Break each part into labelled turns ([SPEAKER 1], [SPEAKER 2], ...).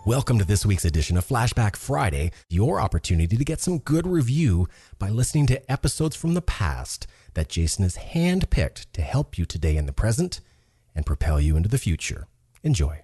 [SPEAKER 1] Welcome to this week's edition of Flashback Friday, your opportunity to get some good review by listening to episodes from the past that Jason has handpicked to help you today in the present and propel you into the future. Enjoy.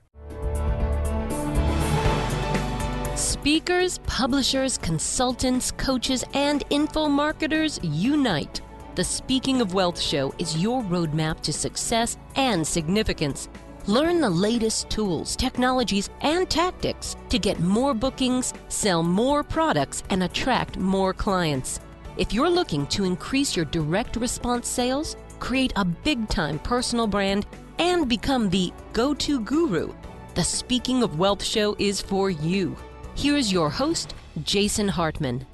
[SPEAKER 2] Speakers, publishers, consultants, coaches, and info marketers unite. The Speaking of Wealth show is your roadmap to success and significance. Learn the latest tools, technologies, and tactics to get more bookings, sell more products, and attract more clients. If you're looking to increase your direct response sales, create a big-time personal brand, and become the go-to guru, the Speaking of Wealth show is for you. Here's your host, Jason Hartman.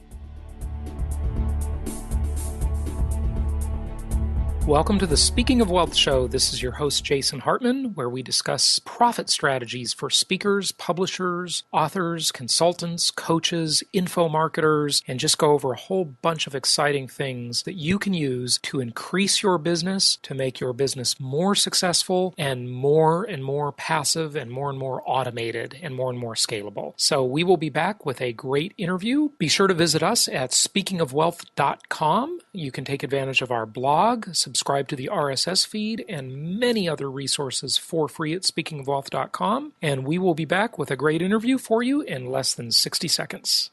[SPEAKER 3] Welcome to the Speaking of Wealth show. This is your host, Jason Hartman, where we discuss profit strategies for speakers, publishers, authors, consultants, coaches, info marketers, and just go over a whole bunch of exciting things that you can use to increase your business, to make your business more successful and more passive and more automated and more scalable. So we will be back with a great interview. Be sure to visit us at speakingofwealth.com. You can take advantage of our blog, subscribe to the RSS feed, and many other resources for free at speakingofwealth.com. And we will be back with a great interview for you in less than 60 seconds.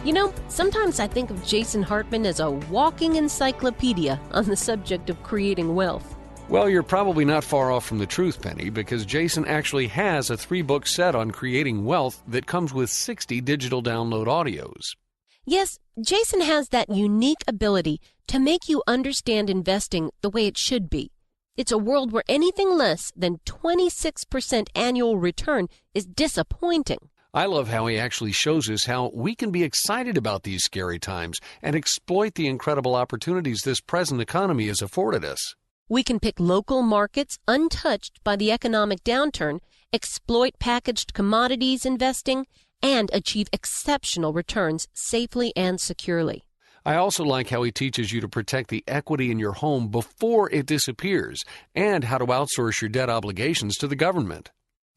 [SPEAKER 2] You know, sometimes I think of Jason Hartman as a walking encyclopedia on the subject of creating wealth.
[SPEAKER 4] Well, you're probably not far off from the truth, Penny, because Jason actually has a 3-book set on creating wealth that comes with 60 digital download audios.
[SPEAKER 2] Yes, Jason has that unique ability to make you understand investing the way it should be. It's a world where anything less than 26% annual return is disappointing.
[SPEAKER 4] I love how he actually shows us how we can be excited about these scary times and exploit the incredible opportunities this present economy has afforded us.
[SPEAKER 2] We can pick local markets untouched by the economic downturn, exploit packaged commodities investing, and achieve exceptional returns safely and securely.
[SPEAKER 4] I also like how he teaches you to protect the equity in your home before it disappears and how to outsource your debt obligations to the government.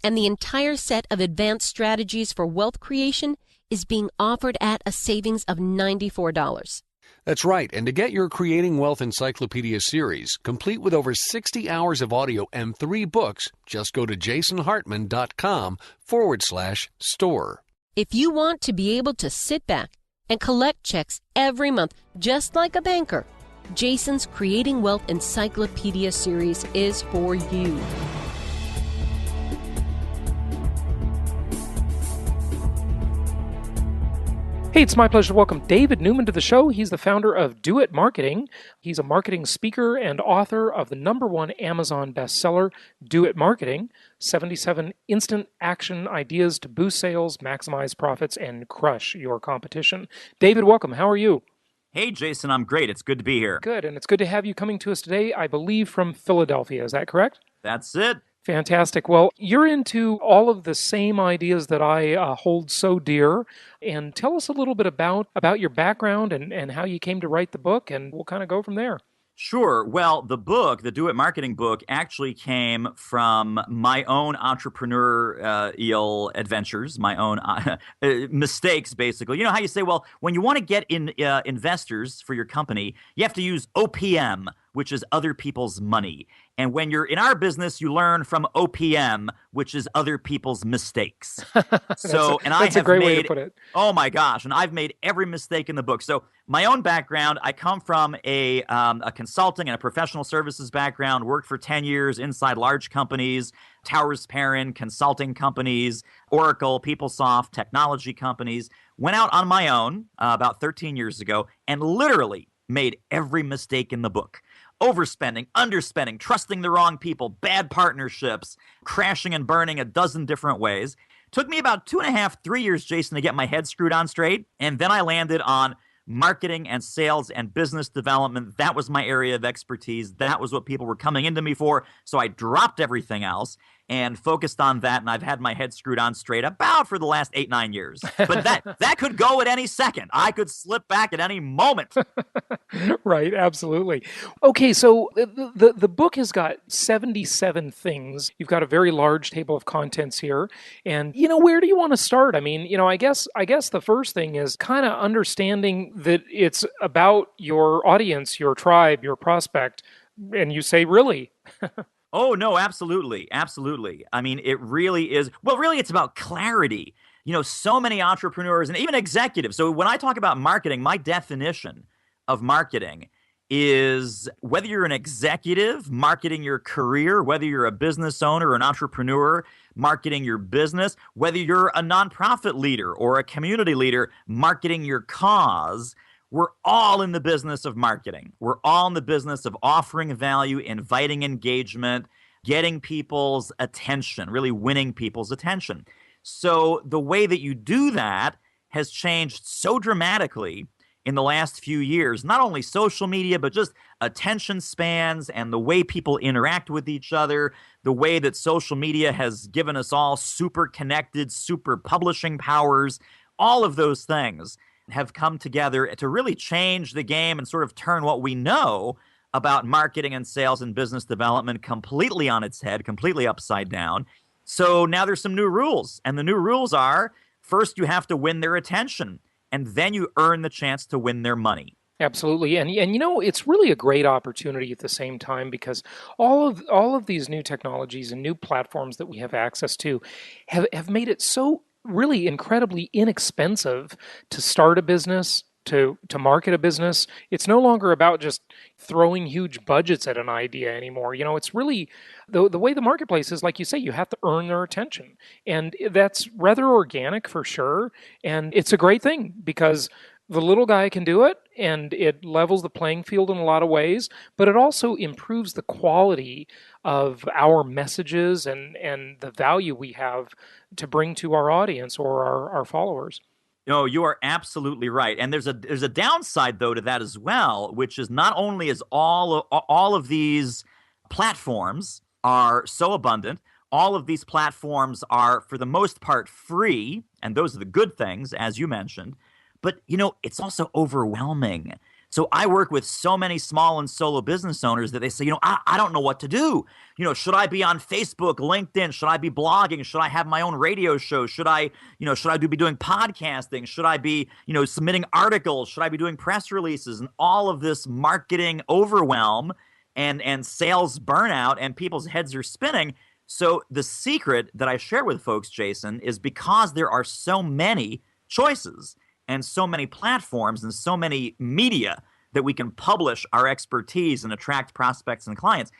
[SPEAKER 2] And the entire set of advanced strategies for wealth creation is being offered at a savings of $94.
[SPEAKER 4] That's right, and to get your Creating Wealth Encyclopedia series, complete with over 60 hours of audio and 3 books, just go to jasonhartman.com/store.
[SPEAKER 2] If you want to be able to sit back and collect checks every month, just like a banker, Jason's Creating Wealth Encyclopedia series is for you.
[SPEAKER 3] Hey, it's my pleasure to welcome David Newman to the show. He's the founder of Do It Marketing. He's a marketing speaker and author of the #1 Amazon bestseller, Do It Marketing, 77 instant action ideas to boost sales, maximize profits, and crush your competition. David, welcome. How are you?
[SPEAKER 5] Hey, Jason, I'm great. It's good to be here.
[SPEAKER 3] Good, and it's good to have you coming to us today, I believe, from Philadelphia. Is that correct?
[SPEAKER 5] That's it.
[SPEAKER 3] Fantastic. Well, you're into all of the same ideas that I hold so dear. And tell us a little bit about your background and how you came to write the book, and we'll kind of go from there.
[SPEAKER 5] Sure. Well, the book, the Do It Marketing book, actually came from my own entrepreneurial adventures, my own mistakes, basically. You know how you say, well, when you want to get in investors for your company, you have to use OPM, which is other people's money. And when you're in our business, you learn from OPM, which is other people's mistakes.
[SPEAKER 3] That's a great way to put it.
[SPEAKER 5] Oh my gosh. And I've made every mistake in the book. So my own background, I come from a consulting and a professional services background, worked for 10 years inside large companies, Towers Perrin, consulting companies, Oracle, PeopleSoft, technology companies, went out on my own about 13 years ago and literally made every mistake in the book. Overspending, underspending, trusting the wrong people, bad partnerships, crashing and burning a dozen different ways. Took me about 2.5, 3 years, Jason, to get my head screwed on straight. And then I landed on marketing and sales and business development. That was my area of expertise. That was what people were coming into me for. So I dropped everything else and focused on that, and I've had my head screwed on straight about for the last 8-9 years. But that could go at any second. I could slip back at any moment.
[SPEAKER 3] Right, absolutely. Okay, so the book has got 77 things. You've got a very large table of contents here. And, where do you want to start? I mean, I guess the first thing is kind of understanding that it's about your audience, your tribe, your prospect. And you say, really?
[SPEAKER 5] Oh, no, absolutely. Absolutely. I mean, it really is. Well, really, it's about clarity. So many entrepreneurs and even executives. So when I talk about marketing, my definition of marketing is whether you're an executive marketing your career, whether you're a business owner or an entrepreneur marketing your business, whether you're a nonprofit leader or a community leader marketing your cause. We're all in the business of marketing. We're all in the business of offering value, inviting engagement, getting people's attention, really winning people's attention. So the way that you do that has changed so dramatically in the last few years, not only social media, but just attention spans and the way people interact with each other, the way that social media has given us all super connected, super publishing powers, all of those things have come together to really change the game and sort of turn what we know about marketing and sales and business development completely on its head, completely upside down. So now there's some new rules. And the new rules are, first you have to win their attention, and then you earn the chance to win their money.
[SPEAKER 3] Absolutely. And it's really a great opportunity at the same time, because all of these new technologies and new platforms that we have access to have made it so really incredibly inexpensive to start a business, to market a business. It's no longer about just throwing huge budgets at an idea anymore. It's really the way the marketplace is, like you say, you have to earn their attention. And that's rather organic for sure. And it's a great thing because the little guy can do it, and it levels the playing field in a lot of ways, but it also improves the quality of our messages and the value we have to bring to our audience or our followers.
[SPEAKER 5] No, you are absolutely right. And there's a downside, though, to that as well, which is not only is all of these platforms are so abundant, all of these platforms are, for the most part, free, and those are the good things, as you mentioned. But, it's also overwhelming. So I work with so many small and solo business owners that they say, I don't know what to do. Should I be on Facebook, LinkedIn? Should I be blogging? Should I have my own radio show? Should I be doing podcasting? Should I be, submitting articles? Should I be doing press releases? And all of this marketing overwhelm and sales burnout, and people's heads are spinning. So the secret that I share with folks, Jason, is because there are so many choices and so many platforms and so many media that we can publish our expertise and attract prospects and clients.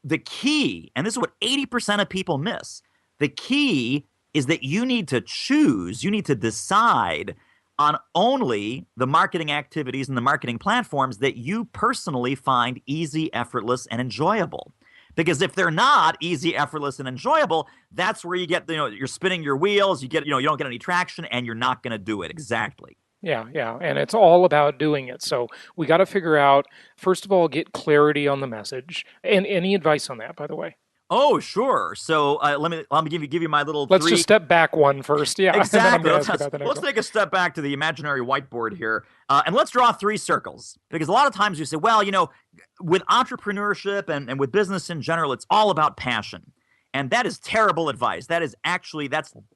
[SPEAKER 5] The key, and this is what 80% of people miss, the key is that you need to choose, you need to decide on only the marketing activities and the marketing platforms that you personally find easy, effortless, and enjoyable. Because if they're not easy, effortless, and enjoyable, that's where you get, you're spinning your wheels, you don't get any traction, and you're not going to do it. Exactly.
[SPEAKER 3] Yeah. And it's all about doing it. So we got to figure out, first of all, get clarity on the message. And any advice on that, by the way?
[SPEAKER 5] Oh, sure. So let me give you my little.
[SPEAKER 3] Let's just step back one first. Yeah,
[SPEAKER 5] exactly. Let's take a step back to the imaginary whiteboard here, and let's draw 3 circles. Because a lot of times you say, well, with entrepreneurship and with business in general, it's all about passion, and that is terrible advice. That's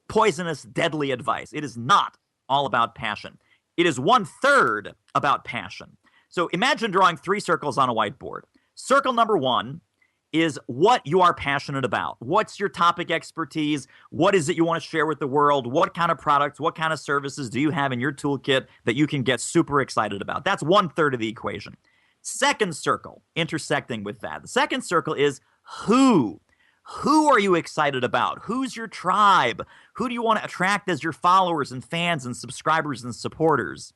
[SPEAKER 5] poisonous, deadly advice. It is not all about passion. It is 1/3 about passion. So imagine drawing 3 circles on a whiteboard. Circle number 1 is what you are passionate about. What's your topic expertise? What is it you want to share with the world? What kind of products, what kind of services do you have in your toolkit that you can get super excited about? That's 1/3 of the equation. Second circle, intersecting with that. The second circle is who. Who are you excited about? Who's your tribe? Who do you want to attract as your followers and fans and subscribers and supporters?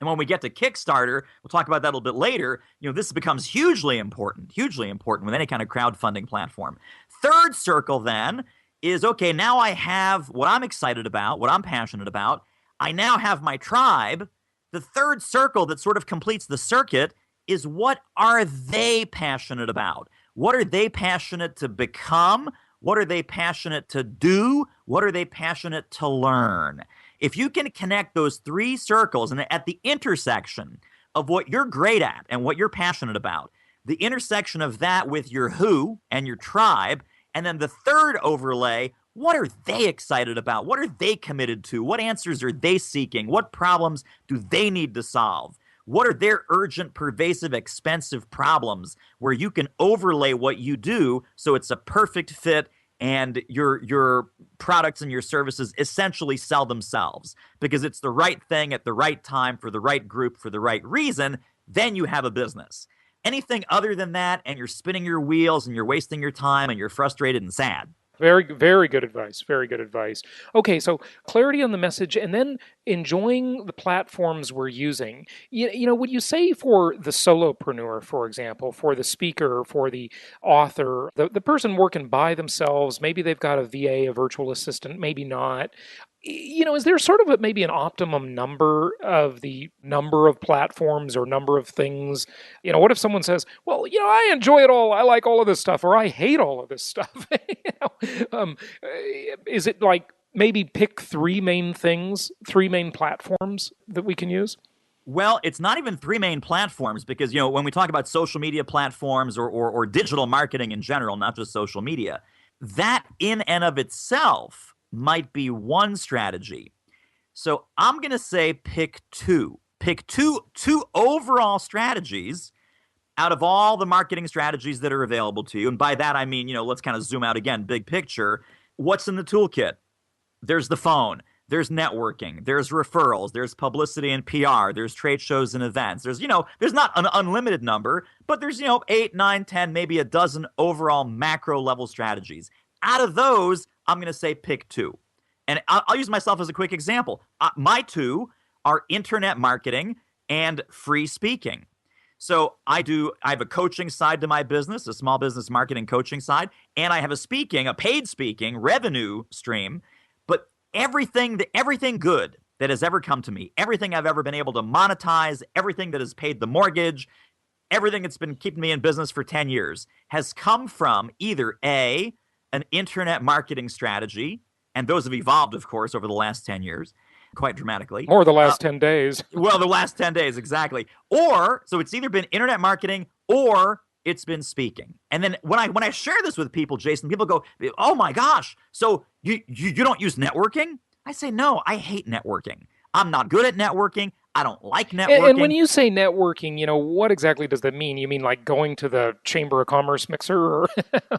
[SPEAKER 5] And when we get to Kickstarter, we'll talk about that a little bit later, this becomes hugely important with any kind of crowdfunding platform. Third circle then is, okay, now I have what I'm excited about, what I'm passionate about. I now have my tribe. The third circle that sort of completes the circuit is, what are they passionate about? What are they passionate to become? What are they passionate to do? What are they passionate to learn? If you can connect those three circles and at the intersection of what you're great at and what you're passionate about, the intersection of that with your who and your tribe, and then the third overlay, what are they excited about? What are they committed to? What answers are they seeking? What problems do they need to solve? What are their urgent, pervasive, expensive problems where you can overlay what you do so it's a perfect fit and your products and your services essentially sell themselves because it's the right thing at the right time for the right group for the right reason, then you have a business. Anything other than that, and you're spinning your wheels and you're wasting your time and you're frustrated and sad.
[SPEAKER 3] Very, very good advice. Very good advice. Okay, so clarity on the message and then enjoying the platforms we're using. You know, would you say for the solopreneur, for example, for the speaker, for the author, the person working by themselves, maybe they've got a VA, a virtual assistant, maybe not. You know, is there sort of maybe an optimum number of the number of platforms or number of things? You know, what if someone says, well, you know, I enjoy it all. I like all of this stuff, or I hate all of this stuff. Is it like maybe pick three main things, three main platforms that we can use?
[SPEAKER 5] Well, it's not even three main platforms because, you know, when we talk about social media platforms or digital marketing in general, not just social media, that in and of itself might be one strategy. So I'm going to say pick two. Pick two overall strategies out of all the marketing strategies that are available to you. And by that, I mean, you know, let's kind of zoom out again, big picture. What's in the toolkit? There's the phone. There's networking. There's referrals. There's publicity and PR. There's trade shows and events. There's, you know, there's not an unlimited number, but there's, you know, 8, 9, 10, maybe a dozen overall macro level strategies. Out of those, I'm going to say pick two. And I'll use myself as a quick example. My two are internet marketing and free speaking. So I have a coaching side to my business, a small business marketing coaching side, and I have a paid speaking revenue stream. But everything good that has ever come to me, everything I've ever been able to monetize, everything that has paid the mortgage, everything that's been keeping me in business for 10 years has come from either an internet marketing strategy, and those have evolved, of course, over the last 10 years, quite dramatically.
[SPEAKER 3] Or the last 10 days.
[SPEAKER 5] Well, the last 10 days, exactly. Or, so it's either been internet marketing or it's been speaking. And then when I share this with people, Jason, people go, oh my gosh, so you don't use networking? I say, no, I hate networking. I'm not good at networking. I don't like networking.
[SPEAKER 3] And when you say networking, you know, what exactly does that mean? You mean like going to the Chamber of Commerce mixer or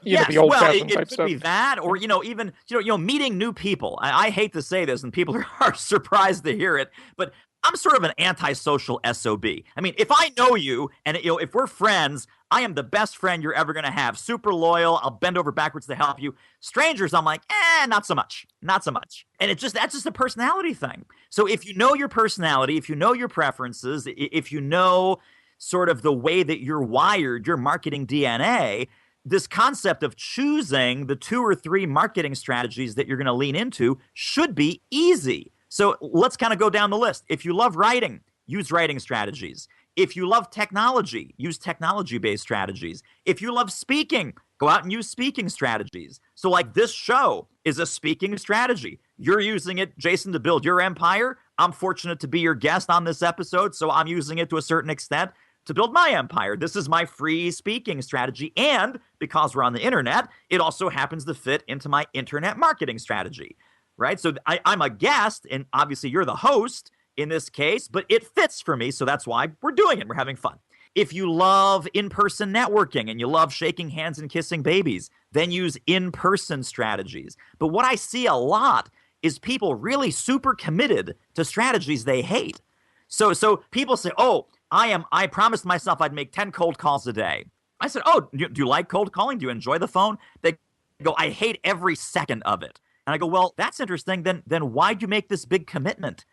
[SPEAKER 5] yes,
[SPEAKER 3] know, the old-fashioned
[SPEAKER 5] it
[SPEAKER 3] type
[SPEAKER 5] could
[SPEAKER 3] stuff?
[SPEAKER 5] be that, or, you know, even, you know, meeting new people. I hate to say this, and people are surprised to hear it, but I'm sort of an antisocial SOB. I mean, if I know you and, you know, if we're friends, I am the best friend you're ever going to have. Super loyal. I'll bend over backwards to help you. Strangers, I'm like, not so much. Not so much. And that's just a personality thing. So if you know your personality, if you know your preferences, if you know sort of the way that you're wired, your marketing DNA, this concept of choosing the 2 or 3 marketing strategies that you're going to lean into should be easy. So let's kind of go down the list. If you love writing, use writing strategies. If you love technology, use technology-based strategies. If you love speaking, go out and use speaking strategies. So like this show is a speaking strategy. You're using it, Jason, to build your empire. I'm fortunate to be your guest on this episode, so I'm using it to a certain extent to build my empire. This is my free speaking strategy. And because we're on the internet, it also happens to fit into my internet marketing strategy. Right? So I'm a guest, and obviously you're the host in this case, but it fits for me, so that's why we're doing it. We're having fun. If you love in-person networking and you love shaking hands and kissing babies, then use in-person strategies. But what I see a lot is people really super committed to strategies they hate. So people say, oh, I promised myself I'd make 10 cold calls a day. I said, oh, do you like cold calling? Do you enjoy the phone? They go, I hate every second of it. And I go, well, that's interesting. Then why'd you make this big commitment?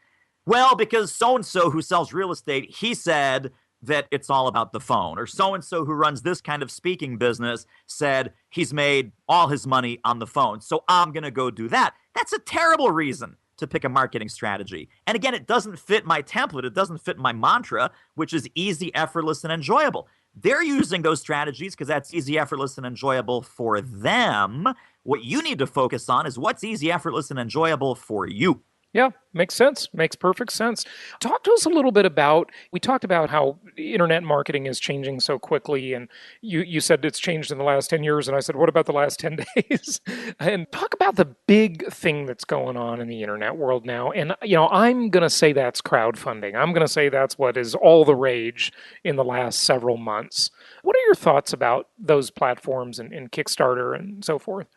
[SPEAKER 5] Well, because so-and-so who sells real estate, he said that it's all about the phone. Or so-and-so who runs this kind of speaking business said he's made all his money on the phone. So I'm going to go do that. That's a terrible reason to pick a marketing strategy. And again, it doesn't fit my template. It doesn't fit my mantra, which is easy, effortless, and enjoyable. They're using those strategies because that's easy, effortless, and enjoyable for them. What you need to focus on is what's easy, effortless, and enjoyable for you.
[SPEAKER 3] Yeah, makes sense. Makes perfect sense. Talk to us a little bit about, we talked about how internet marketing is changing so quickly, and you said it's changed in the last 10 years, and I said, what about the last 10 days? And talk about the big thing that's going on in the internet world now. And, I'm going to say that's crowdfunding. I'm going to say that's what is all the rage in the last several months. What are your thoughts about those platforms and Kickstarter and so forth?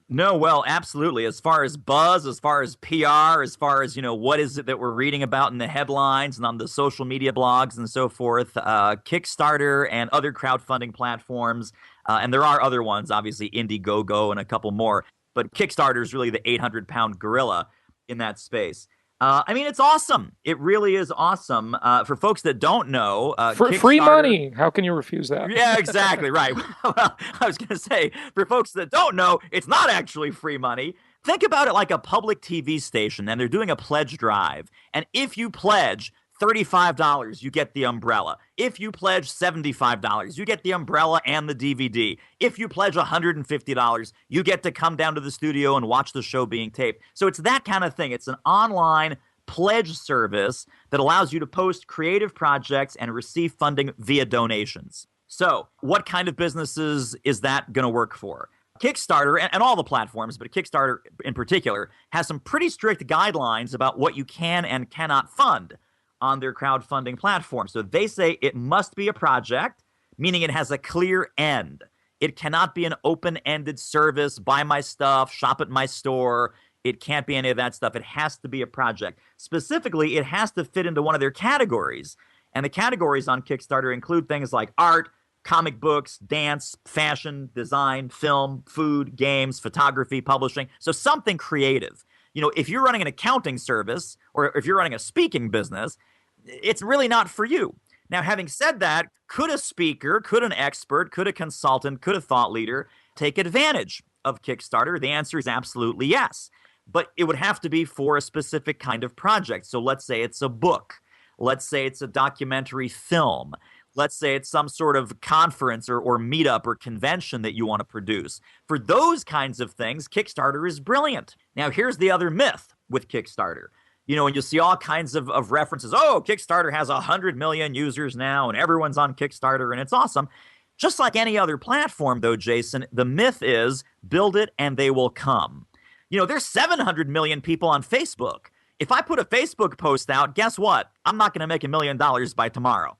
[SPEAKER 5] No, well, absolutely. As far as buzz, as far as PR, as far as, what is it that we're reading about in the headlines and on the social media blogs and so forth, Kickstarter and other crowdfunding platforms, and there are other ones, obviously Indiegogo and a couple more, but Kickstarter is really the 800-pound gorilla in that space. It's awesome. It really is awesome. For folks that don't know,
[SPEAKER 3] free money. How can you refuse that?
[SPEAKER 5] Yeah, exactly. Right. Well, I was going to say, for folks that don't know, it's not actually free money. Think about it like a public TV station, and they're doing a pledge drive. And if you pledge $35, you get the umbrella. If you pledge $75, you get the umbrella and the DVD. If you pledge $150, you get to come down to the studio and watch the show being taped. So it's that kind of thing. It's an online pledge service that allows you to post creative projects and receive funding via donations. So what kind of businesses is that going to work for? Kickstarter, and all the platforms, but Kickstarter in particular, has some pretty strict guidelines about what you can and cannot fund on their crowdfunding platform. So they say it must be a project, meaning it has a clear end. It cannot be an open-ended service, buy my stuff, shop at my store. It can't be any of that stuff. It has to be a project. Specifically, it has to fit into one of their categories. And the categories on Kickstarter include things like art, comic books, dance, fashion, design, film, food, games, photography, publishing. So something creative. If you're running an accounting service or if you're running a speaking business, it's really not for you. Now, having said that, could a speaker, could an expert, could a consultant, could a thought leader take advantage of Kickstarter? The answer is absolutely yes. But it would have to be for a specific kind of project. So let's say it's a book. Let's say it's a documentary film. Let's say it's some sort of conference or meetup or convention that you want to produce. For those kinds of things, Kickstarter is brilliant. Now, here's the other myth with Kickstarter. And you'll see all kinds of references. Oh, Kickstarter has 100 million users now, and everyone's on Kickstarter, and it's awesome. Just like any other platform, though, Jason, the myth is build it and they will come. There's 700 million people on Facebook. If I put a Facebook post out, guess what? I'm not going to make $1 million by tomorrow.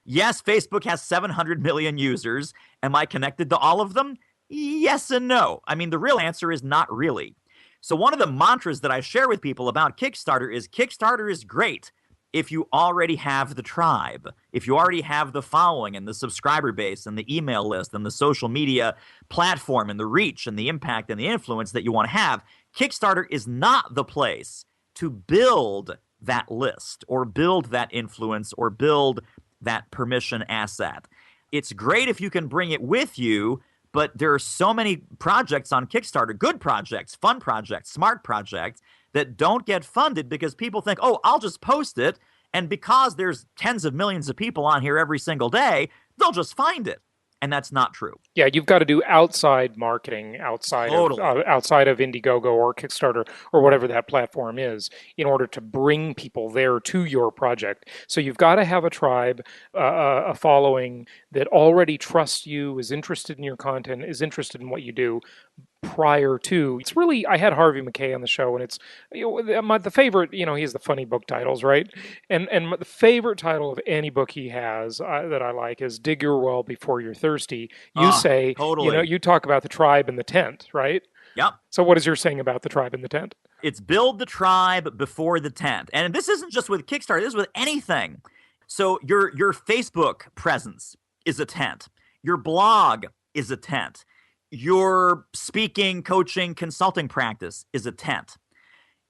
[SPEAKER 5] Yes, Facebook has 700 million users. Am I connected to all of them? Yes and no. The real answer is not really. So one of the mantras that I share with people about Kickstarter is great if you already have the tribe, if you already have the following and the subscriber base and the email list and the social media platform and the reach and the impact and the influence that you want to have. Kickstarter is not the place to build that list or build that influence or build that permission asset. It's great if you can bring it with you, but there are so many projects on Kickstarter, good projects, fun projects, smart projects, that don't get funded because people think, oh, I'll just post it, and because there's tens of millions of people on here every single day, they'll just find it. And that's not true.
[SPEAKER 3] Yeah, you've got to do outside marketing, outside of Indiegogo or Kickstarter or whatever that platform is, in order to bring people there to your project. So you've got to have a tribe, a following that already trusts you, is interested in your content, is interested in what you do. Prior to, it's really, I had Harvey McKay on the show, and it's the favorite, he has the funny book titles, right? And the favorite title of any book he has that I like is Dig Your Well Before You're Thirsty. You say,
[SPEAKER 5] totally.
[SPEAKER 3] You talk about the tribe and the tent, right?
[SPEAKER 5] Yep.
[SPEAKER 3] So what is your saying about the tribe and the tent?
[SPEAKER 5] It's build the tribe before the tent. And this isn't just with Kickstarter, this is with anything. So your Facebook presence is a tent. Your blog is a tent. Your speaking, coaching, consulting practice is a tent.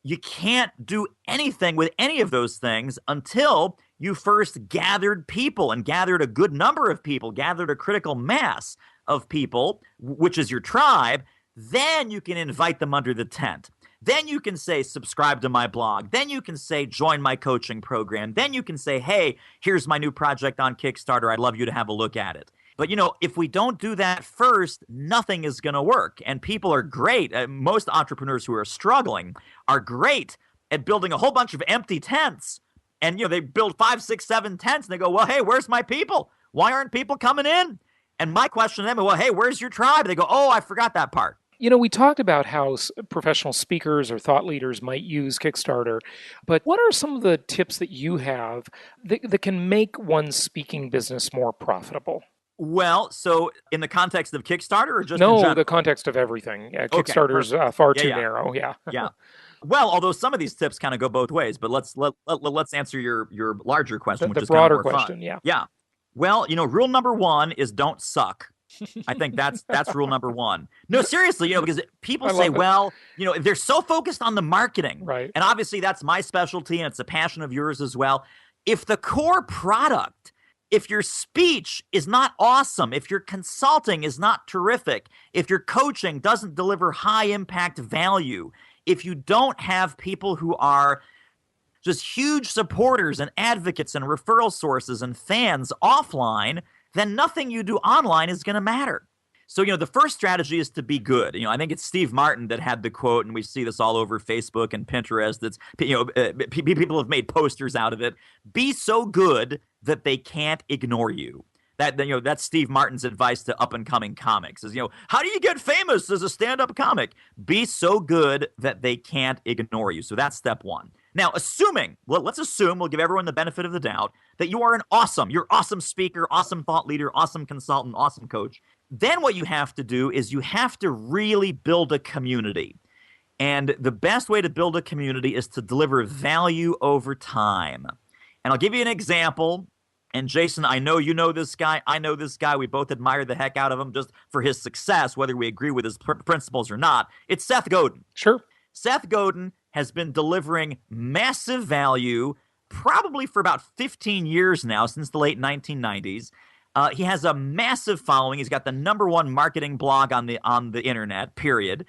[SPEAKER 5] You can't do anything with any of those things until you first gathered people and gathered a good number of people, gathered a critical mass of people, which is your tribe. Then you can invite them under the tent. Then you can say, subscribe to my blog. Then you can say, join my coaching program. Then you can say, hey, here's my new project on Kickstarter. I'd love you to have a look at it. But, if we don't do that first, nothing is going to work. And people are great. Most entrepreneurs who are struggling are great at building a whole bunch of empty tents. And, they build 5, 6, 7 tents. And they go, well, hey, where's my people? Why aren't people coming in? And my question to them is, well, hey, where's your tribe? They go, oh, I forgot that part.
[SPEAKER 3] We talked about how professional speakers or thought leaders might use Kickstarter, but what are some of the tips that you have that can make one's speaking business more profitable?
[SPEAKER 5] Well, so in the context of Kickstarter or just in
[SPEAKER 3] No,
[SPEAKER 5] general?
[SPEAKER 3] the context of everything.
[SPEAKER 5] Okay,
[SPEAKER 3] Kickstarter's far too narrow. Yeah.
[SPEAKER 5] Yeah. Well, although some of these tips kind of go both ways, but let's answer your larger question, which
[SPEAKER 3] The
[SPEAKER 5] is kind of
[SPEAKER 3] broader
[SPEAKER 5] more fun.
[SPEAKER 3] question. Yeah.
[SPEAKER 5] Yeah. Well, rule number 1 is don't suck. I think that's rule number 1. No, seriously, because people say, well, they're so focused on the marketing.
[SPEAKER 3] Right.
[SPEAKER 5] And obviously that's my specialty and it's a passion of yours as well. If the core product, if your speech is not awesome, if your consulting is not terrific, if your coaching doesn't deliver high impact value, if you don't have people who are just huge supporters and advocates and referral sources and fans offline, then nothing you do online is going to matter. So, the first strategy is to be good. I think it's Steve Martin that had the quote, and we see this all over Facebook and Pinterest. That's, people have made posters out of it. Be so good that they can't ignore you. That's Steve Martin's advice to up-and-coming comics is, how do you get famous as a stand-up comic? Be so good that they can't ignore you. So that's step 1. Now, let's assume, we'll give everyone the benefit of the doubt, that you're awesome speaker, awesome thought leader, awesome consultant, awesome coach. Then what you have to do is you have to really build a community. And the best way to build a community is to deliver value over time. And I'll give you an example. And Jason, I know you know this guy. I know this guy. We both admire the heck out of him just for his success, whether we agree with his principles or not. It's Seth Godin.
[SPEAKER 3] Sure.
[SPEAKER 5] Seth Godin has been delivering massive value probably for about 15 years now, since the late 1990s. He has a massive following. He's got the #1 marketing blog on the internet, period.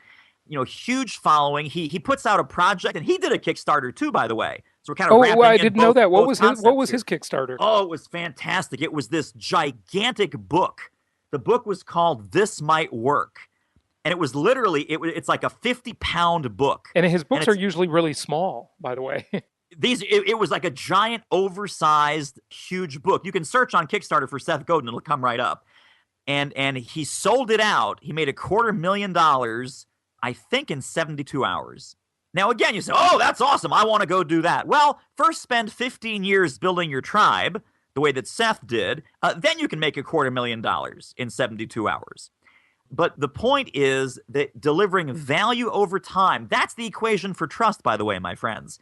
[SPEAKER 5] Huge following. He puts out a project, and he did a Kickstarter too, by the way. So we're kind of wrapping
[SPEAKER 3] I
[SPEAKER 5] in
[SPEAKER 3] didn't
[SPEAKER 5] both,
[SPEAKER 3] know that. What was
[SPEAKER 5] here.
[SPEAKER 3] his Kickstarter?
[SPEAKER 5] Oh, it was fantastic. It was this gigantic book. The book was called This Might Work. And it was literally, it's like a 50-pound book.
[SPEAKER 3] And his books are usually really small, by the way.
[SPEAKER 5] It was like a giant, oversized, huge book. You can search on Kickstarter for Seth Godin. It'll come right up. And he sold it out. He made $250,000, I think, in 72 hours. Now, again, you say, oh, that's awesome. I want to go do that. Well, first spend 15 years building your tribe, the way that Seth did. Then you can make $250,000 in 72 hours. But the point is that delivering value over time, that's the equation for trust, by the way, my friends.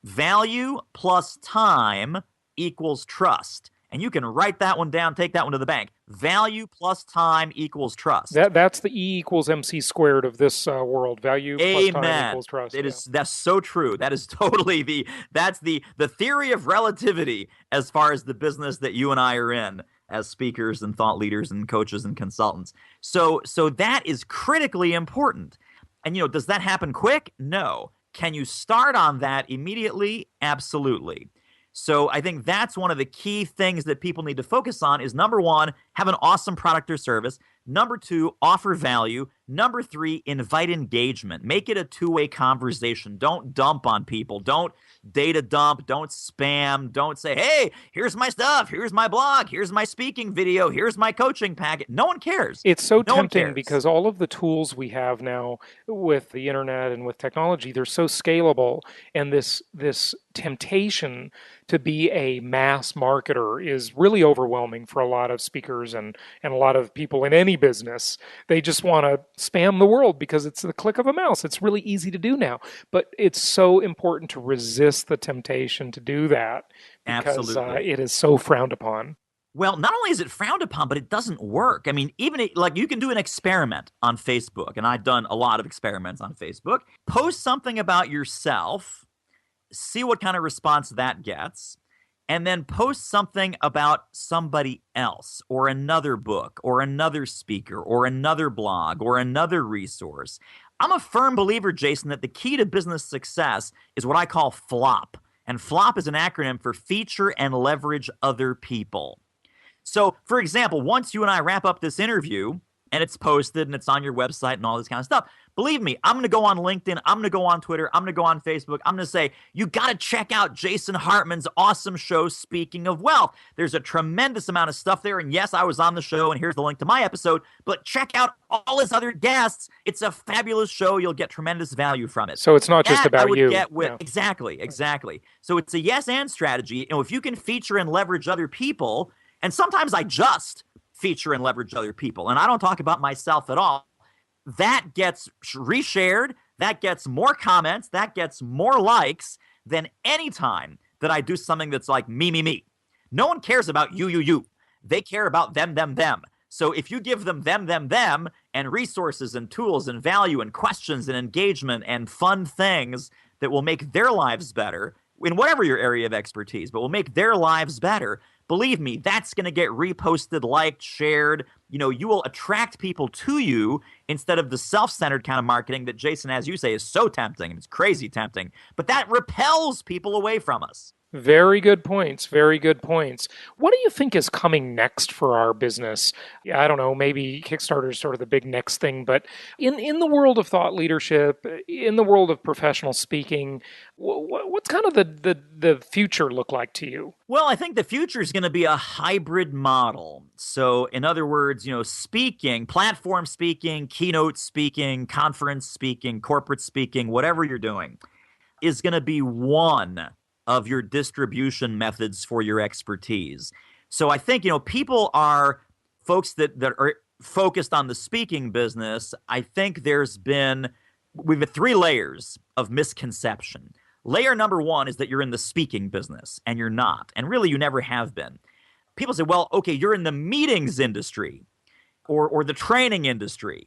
[SPEAKER 5] Value plus time equals trust. And you can write that one down, take that one to the bank. Value plus time equals trust.
[SPEAKER 3] That's the E equals MC squared of this world. Value plus time equals trust.
[SPEAKER 5] That's so true. That is totally the theory of relativity as far as the business that you and I are in as speakers and thought leaders and coaches and consultants. So that is critically important. And does that happen quick? No. Can you start on that immediately? Absolutely. So I think that's one of the key things that people need to focus on is, number 1, have an awesome product or service. Number 2, offer value. Number 3, invite engagement. Make it a two-way conversation. Don't dump on people. Don't data dump. Don't spam. Don't say, hey, here's my stuff. Here's my blog. Here's my speaking video. Here's my coaching packet. No one cares.
[SPEAKER 3] It's so tempting because all of the tools we have now with the internet and with technology, they're so scalable. And this temptation to be a mass marketer is really overwhelming for a lot of speakers and a lot of people in any business. They just want to spam the world because it's the click of a mouse. It's really easy to do now. But it's so important to resist the temptation to do that because it is so frowned upon.
[SPEAKER 5] Well, not only is it frowned upon, but it doesn't work. I mean, like you can do an experiment on Facebook, and I've done a lot of experiments on Facebook. Post something about yourself, see what kind of response that gets, and then post something about somebody else or another book or another speaker or another blog or another resource. I'm a firm believer, Jason, that the key to business success is what I call FLOP. And FLOP is an acronym for feature and leverage other people. So, for example, once you and I wrap up this interview and it's posted and it's on your website and all this kind of stuff, believe me, I'm going to go on LinkedIn, I'm going to go on Twitter, I'm going to go on Facebook, I'm going to say, you got to check out Jason Hartman's awesome show, Speaking of Wealth. There's a tremendous amount of stuff there, and yes, I was on the show, and here's the link to my episode, but check out all his other guests. It's a fabulous show. You'll get tremendous value from it.
[SPEAKER 3] So it's not just about you.
[SPEAKER 5] Exactly. So it's a yes and strategy. If you can feature and leverage other people, and sometimes I just feature and leverage other people, and I don't talk about myself at all, that gets reshared, that gets more comments, that gets more likes than any time that I do something that's like me. No one cares about you. They care about them. So if you give them, and resources and tools and value and questions and engagement and fun things that will make their lives better in whatever your area of expertise, but will make their lives better, believe me, that's going to get reposted, liked, shared. You will attract people to you instead of the self-centered kind of marketing that, Jason, as you say, is so tempting. It's crazy tempting, but that repels people away from us.
[SPEAKER 3] Very good points. What do you think is coming next for our business? I don't know, maybe Kickstarter is sort of the big next thing, but in the world of thought leadership, in the world of professional speaking, what's kind of the future look like to you?
[SPEAKER 5] Well, I think the future is going to be a hybrid model. So in other words, speaking, platform speaking, keynote speaking, conference speaking, corporate speaking, whatever you're doing, is going to be one of your distribution methods for your expertise. So I think, people are folks that are focused on the speaking business. I think we've had 3 layers of misconception. Layer number 1 is that you're in the speaking business, and you're not. And really, you never have been. People say, well, okay, you're in the meetings industry or the training industry.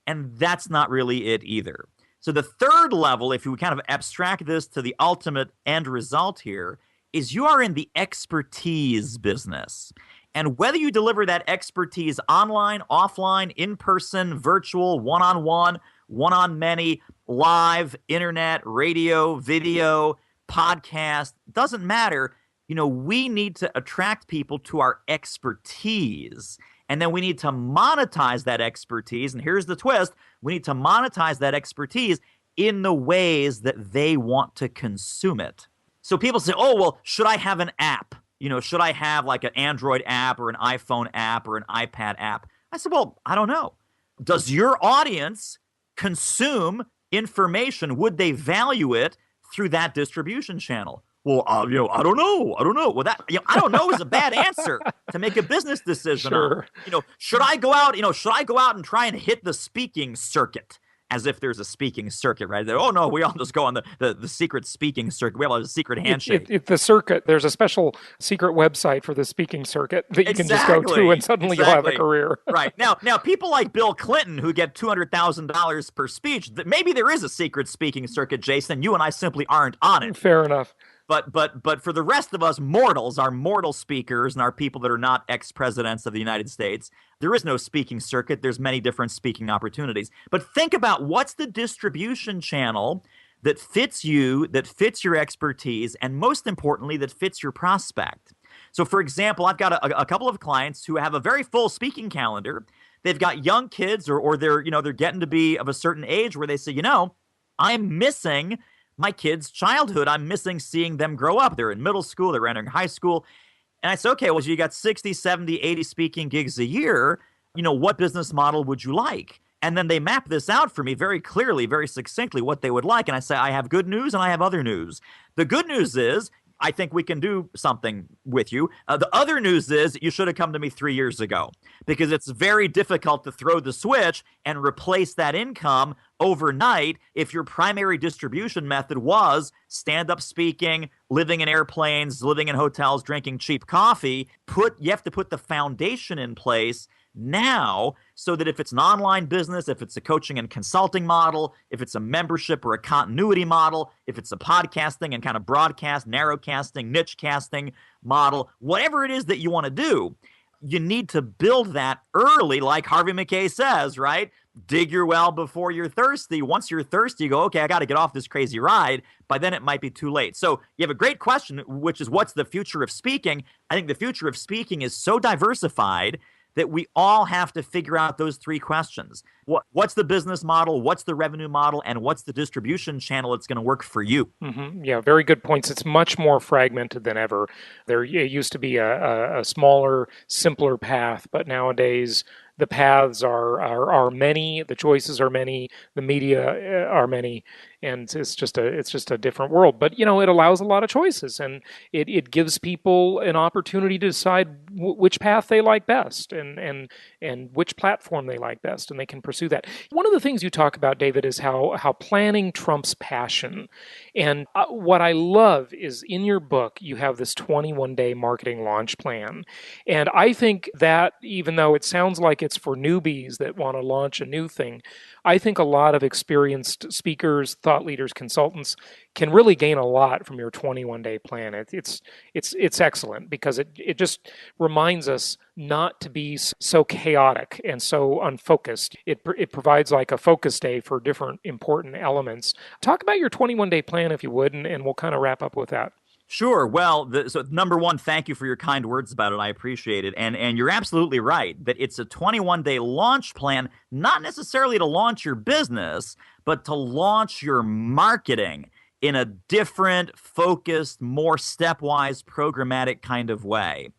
[SPEAKER 5] And that's not really it either. So the third level, if you kind of abstract this to the ultimate end result here, is you are in the expertise business. And whether you deliver that expertise online, offline, in person, virtual, one-on-one, one-on-many, live, internet, radio, video, podcast, doesn't matter. We need to attract people to our expertise. And then we need to monetize that expertise. And here's the twist. We need to monetize that expertise in the ways that they want to consume it. So people say, oh, well, should I have an app? Should I have like an Android app or an iPhone app or an iPad app? I said, well, I don't know. Does your audience consume information? Would they value it through that distribution channel? Well, I don't know. Well, I don't know is a bad answer to make a business decision
[SPEAKER 3] Sure.
[SPEAKER 5] on. Should I go out and try and hit the speaking circuit? As if there's a speaking circuit, right? Oh, no, we all just go on the secret speaking circuit. We have a secret handshake.
[SPEAKER 3] It's the circuit. There's a special secret website for the speaking circuit that you can just go to, and suddenly you'll have a career.
[SPEAKER 5] Right. Now, people like Bill Clinton who get $200,000 per speech, maybe there is a secret speaking circuit, Jason. You and I simply aren't on it.
[SPEAKER 3] Fair enough.
[SPEAKER 5] But for the rest of us mortals, our mortal speakers and our people that are not ex-presidents of the United States, there is no speaking circuit. There's many different speaking opportunities. But think about what's the distribution channel that fits you, that fits your expertise, and most importantly, that fits your prospect. So, for example, I've got a couple of clients who have a very full speaking calendar. They've got young kids or they're getting to be of a certain age where they say, I'm missing my kids' childhood. I'm missing seeing them grow up. They're in middle school. They're entering high school. And I said, okay, well, you got 60, 70, 80 speaking gigs a year. What business model would you like? And then they map this out for me very clearly, very succinctly, what they would like. And I say, I have good news and I have other news. The good news is I think we can do something with you. The other news is you should have come to me 3 years ago, because it's very difficult to throw the switch and replace that income overnight if your primary distribution method was stand-up speaking, living in airplanes, living in hotels, drinking cheap coffee. You have to put the foundation in place now, so that if it's an online business, if it's a coaching and consulting model, if it's a membership or a continuity model, if it's a podcasting and kind of broadcast, narrowcasting, niche casting model, whatever it is that you want to do, you need to build that early, like Harvey Mackay says, right? dig your well before you're thirsty. Once you're thirsty, you go, okay, I got to get off this crazy ride. By then it might be too late. So you have a great question, which is what's the future of speaking? I think the future of speaking is so diversified that we all have to figure out those three questions. What's the business model? What's the revenue model? And what's the distribution channel that's going to work for you?
[SPEAKER 3] Mm-hmm. Yeah, very good points. It's much more fragmented than ever. There used to be a smaller, simpler path, but nowadays the paths are many, the choices are many, the media are many, and it's just a different world. But it allows a lot of choices, and it gives people an opportunity to decide which path they like best and which platform they like best, and they can pursue that. One of the things you talk about, David, is how planning trumps passion. And what I love is in your book you have this 21-day marketing launch plan, and I think that even though it sounds like it's for newbies that want to launch a new thing, I think a lot of experienced speakers, thought leaders, consultants can really gain a lot from your 21-day plan. It's excellent because it just reminds us not to be so chaotic and so unfocused. It provides like a focus day for different important elements. Talk about your 21-day plan if you would, and we'll kind of wrap up with that.
[SPEAKER 5] Sure. Well, so number one, thank you for your kind words about it. I appreciate it. And you're absolutely right that it's a 21-day launch plan, not necessarily to launch your business, but to launch your marketing in a different, focused, more stepwise, programmatic kind of way.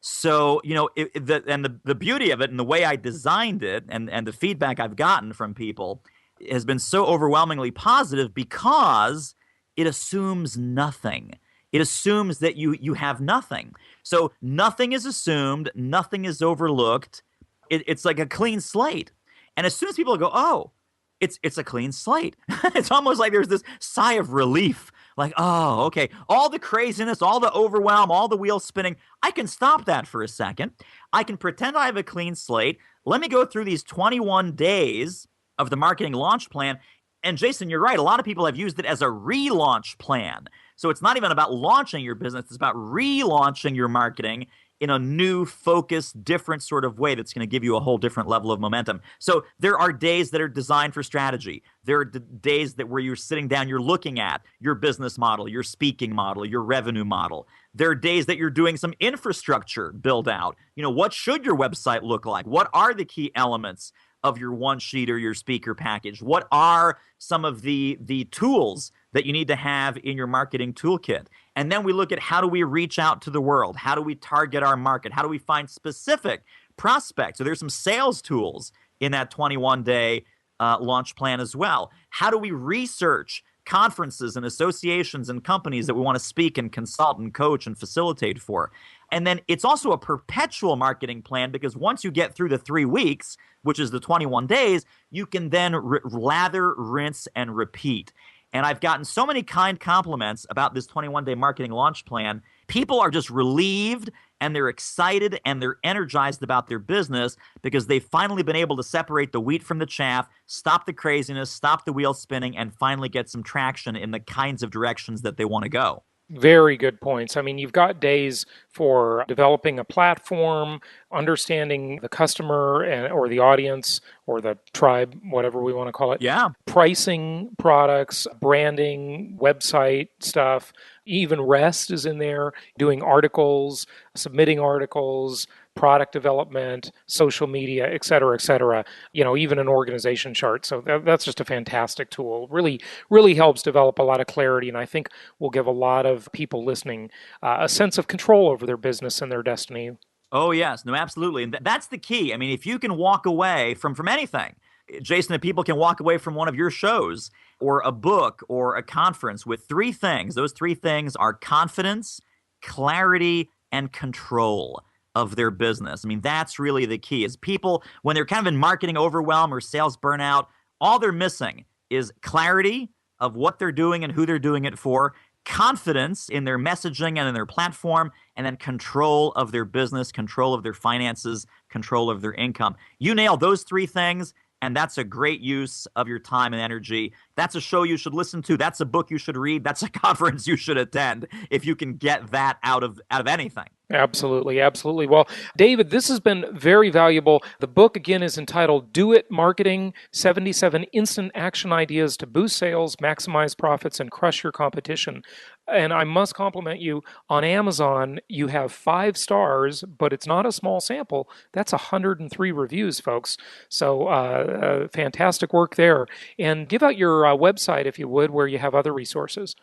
[SPEAKER 5] So, the beauty of it and the way I designed it and the feedback I've gotten from people has been so overwhelmingly positive because it assumes nothing. It assumes that you have nothing. So nothing is assumed, nothing is overlooked. It's like a clean slate. And as soon as people go, oh, it's a clean slate, it's almost like there's this sigh of relief. Like, oh, okay, all the craziness, all the overwhelm, all the wheels spinning, I can stop that for a second. I can pretend I have a clean slate. Let me go through these 21 days of the marketing launch plan. And Jason, you're right. A lot of people have used it as a relaunch plan. So it's not even about launching your business. It's about relaunching your marketing in a new, focused, different sort of way that's going to give you a whole different level of momentum. So there are days that are designed for strategy. There are days where you're sitting down, you're looking at your business model, your speaking model, your revenue model. There are days that you're doing some infrastructure build out. What should your website look like? What are the key elements of your one sheet or your speaker package? What are some of the tools that you need to have in your marketing toolkit? And then we look at how do we reach out to the world? How do we target our market? How do we find specific prospects? So there's some sales tools in that 21-day launch plan as well. How do we research conferences and associations and companies that we want to speak and consult and coach and facilitate for? And then it's also a perpetual marketing plan because once you get through the 3 weeks, which is the 21 days, you can then lather, rinse, and repeat. And I've gotten so many kind compliments about this 21-day marketing launch plan. People are just relieved and they're excited and they're energized about their business because they've finally been able to separate the wheat from the chaff, stop the craziness, stop the wheels spinning, and finally get some traction in the kinds of directions that they want to go.
[SPEAKER 3] Very good points. I mean, you've got days for developing a platform, understanding the customer or the audience or the tribe, whatever we want to call it.
[SPEAKER 5] Yeah.
[SPEAKER 3] Pricing products, branding, website stuff, even REST is in there, doing articles, submitting articles, product development, social media, et cetera, even an organization chart. So that's just a fantastic tool. Really, really helps develop a lot of clarity, and I think will give a lot of people listening a sense of control over their business and their destiny.
[SPEAKER 5] Oh, yes. No, absolutely. And that's the key. I mean, if you can walk away from anything, Jason, if people can walk away from one of your shows or a book or a conference with 3 things, those 3 things are confidence, clarity, and control of their business. I mean, that's really the key. Is people, when they're kind of in marketing overwhelm or sales burnout, all they're missing is clarity of what they're doing and who they're doing it for, confidence in their messaging and in their platform, and then control of their business, control of their finances, control of their income. You nail those 3 things, and that's a great use of your time and energy. That's a show you should listen to. That's a book you should read. That's a conference you should attend if you can get that out of anything.
[SPEAKER 3] Absolutely, absolutely. Well, David, this has been very valuable. The book, again, is entitled Do It Marketing, 77 Instant Action Ideas to Boost Sales, Maximize Profits, and Crush Your Competition. And I must compliment you. On Amazon, you have 5 stars, but it's not a small sample. That's 103 reviews, folks. So fantastic work there. And give out your website, if you would, where you have other resources.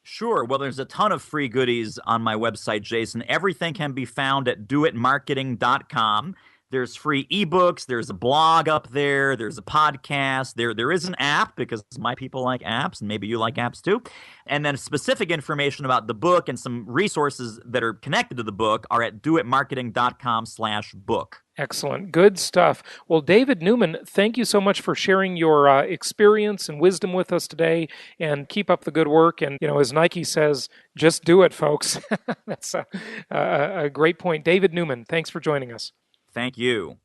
[SPEAKER 5] Sure. Well, there's a ton of free goodies on my website, Jason. Everything can be found at doitmarketing.com. There's free ebooks. There's a blog up there. There's a podcast. There is an app because my people like apps, and maybe you like apps too. And then specific information about the book and some resources that are connected to the book are at doitmarketing.com/book.
[SPEAKER 3] Excellent. Good stuff. Well, David Newman, thank you so much for sharing your experience and wisdom with us today, and keep up the good work. And, as Nike says, just do it, folks. That's a great point. David Newman, thanks for joining us.
[SPEAKER 5] Thank you.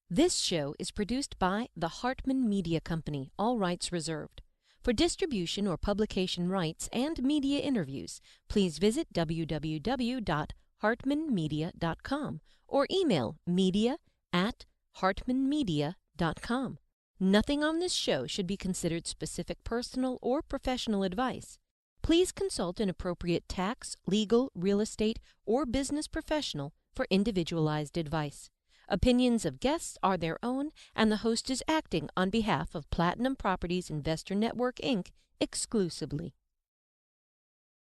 [SPEAKER 2] This show is produced by the Hartman Media Company, all rights reserved. For distribution or publication rights and media interviews, please visit www.hartmanmedia.com or email media@hartmanmedia.com. Nothing on this show should be considered specific personal or professional advice. Please consult an appropriate tax, legal, real estate, or business professional for individualized advice. Opinions of guests are their own, and the host is acting on behalf of Platinum Properties Investor Network, Inc. exclusively.